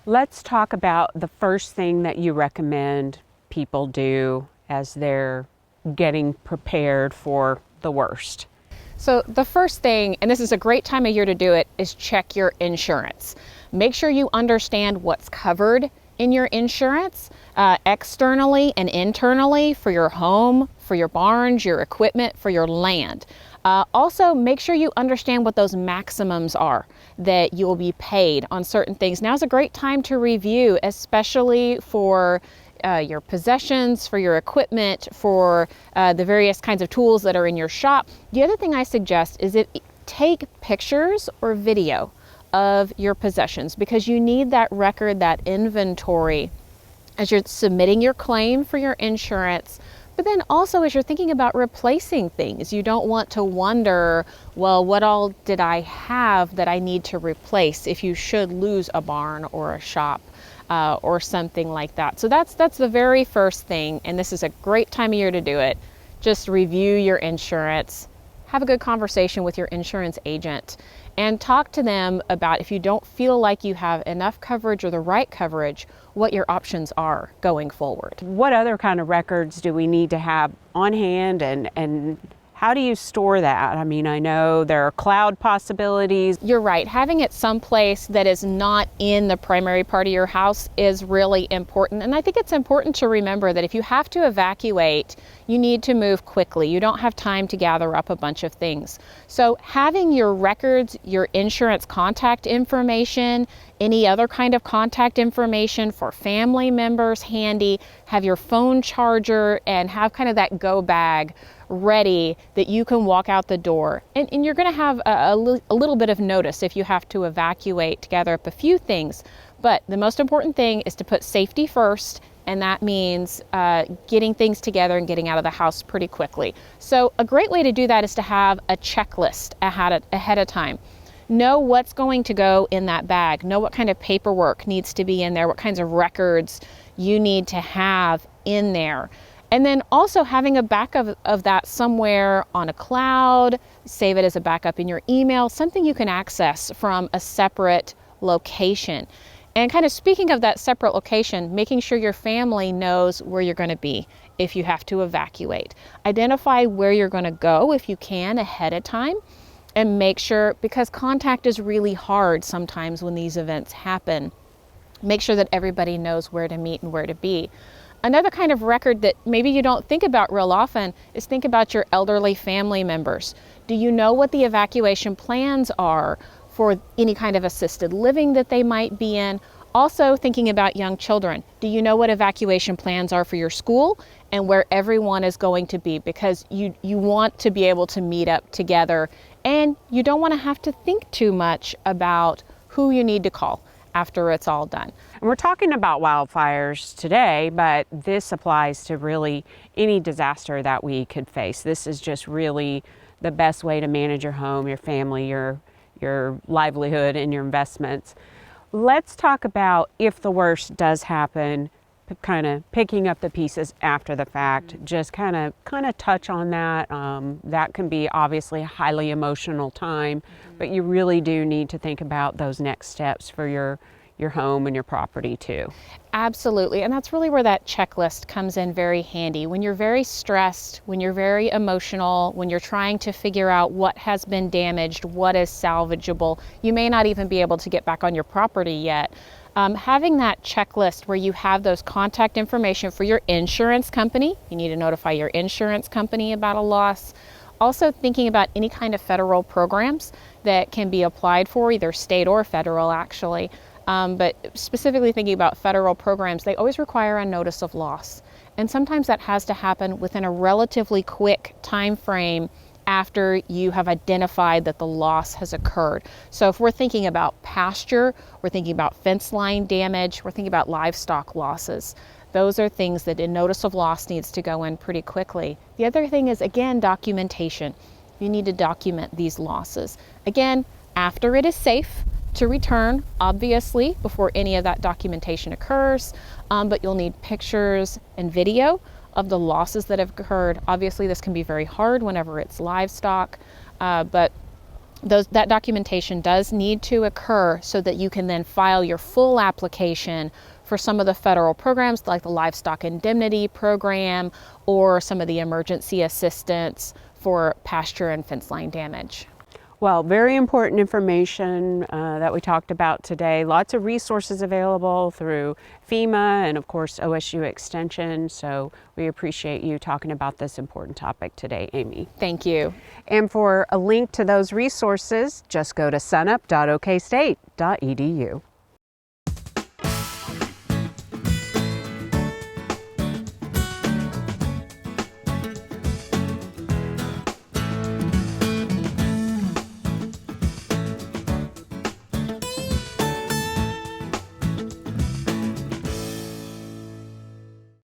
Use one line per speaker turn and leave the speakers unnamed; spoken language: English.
Let's talk about the first thing that you recommend people do as they're getting prepared for the worst.
So the first thing, and this is a great time of year to do it, is check your insurance. Make sure you understand what's covered in your insurance, externally and internally, for your home, for your barns, your equipment, for your land. Also, make sure you understand what those maximums are that you will be paid on certain things. Now's a great time to review, especially for your possessions, for your equipment, for the various kinds of tools that are in your shop. The other thing I suggest is take pictures or video of your possessions, because you need that record, that inventory, as you're submitting your claim for your insurance. But then also, as you're thinking about replacing things, you don't want to wonder, well, what all did I have that I need to replace if you should lose a barn or a shop or something like that. So that's the very first thing, and this is a great time of year to do it. Just review your insurance, have a good conversation with your insurance agent, and talk to them about, if you don't feel like you have enough coverage or the right coverage, what your options are going forward.
What other kind of records do we need to have on hand, and how do you store that? I mean, I know there are cloud possibilities.
You're right. Having it someplace that is not in the primary part of your house is really important. And I think it's important to remember that if you have to evacuate, you need to move quickly. You don't have time to gather up a bunch of things. So having your records, your insurance contact information, any other kind of contact information for family members handy, have your phone charger, and have kind of that go bag ready that you can walk out the door. And you're going to have a little bit of notice if you have to evacuate to gather up a few things. But the most important thing is to put safety first, and that means getting things together and getting out of the house pretty quickly. So a great way to do that is to have a checklist ahead of time. Know what's going to go in that bag. Know what kind of paperwork needs to be in there, what kinds of records you need to have in there. And then also having a backup of that somewhere on a cloud, save it as a backup in your email, something you can access from a separate location. And kind of speaking of that separate location, making sure your family knows where you're going to be if you have to evacuate. Identify where you're going to go if you can ahead of time, and make sure, because contact is really hard sometimes when these events happen, make sure that everybody knows where to meet and where to be. Another kind of record that maybe you don't think about real often is think about your elderly family members. Do you know what the evacuation plans are for any kind of assisted living that they might be in? Also thinking about young children. Do you know what evacuation plans are for your school and where everyone is going to be? Because you want to be able to meet up together, and you don't want to have to think too much about who you need to call after it's all done.
And we're talking about wildfires today, but this applies to really any disaster that we could face. This is just really the best way to manage your home, your family, your livelihood, and your investments. Let's talk about, if the worst does happen, kind of picking up the pieces after the fact. Just kind of touch on that. That can be obviously a highly emotional time, but you really do need to think about those next steps for your home and your property too.
Absolutely, and that's really where that checklist comes in very handy. When you're very stressed, when you're very emotional, when you're trying to figure out what has been damaged, what is salvageable, you may not even be able to get back on your property yet. Having that checklist where you have those contact information for your insurance company, you need to notify your insurance company about a loss. Also thinking about any kind of federal programs that can be applied for, either state or federal actually. But specifically thinking about federal programs, they always require a notice of loss. And sometimes that has to happen within a relatively quick time frame after you have identified that the loss has occurred. So if we're thinking about pasture, we're thinking about fence line damage, we're thinking about livestock losses. Those are things that a notice of loss needs to go in pretty quickly. The other thing is, again, documentation. You need to document these losses. Again, after it is safe to return, obviously, before any of that documentation occurs, but you'll need pictures and video of the losses that have occurred. Obviously, this can be very hard whenever it's livestock, but that documentation does need to occur so that you can then file your full application for some of the federal programs like the Livestock Indemnity Program or some of the emergency assistance for pasture and fence line damage.
Well, very important information that we talked about today. Lots of resources available through FEMA and of course OSU Extension. So we appreciate you talking about this important topic today, Amy.
Thank you.
And for a link to those resources, just go to sunup.okstate.edu.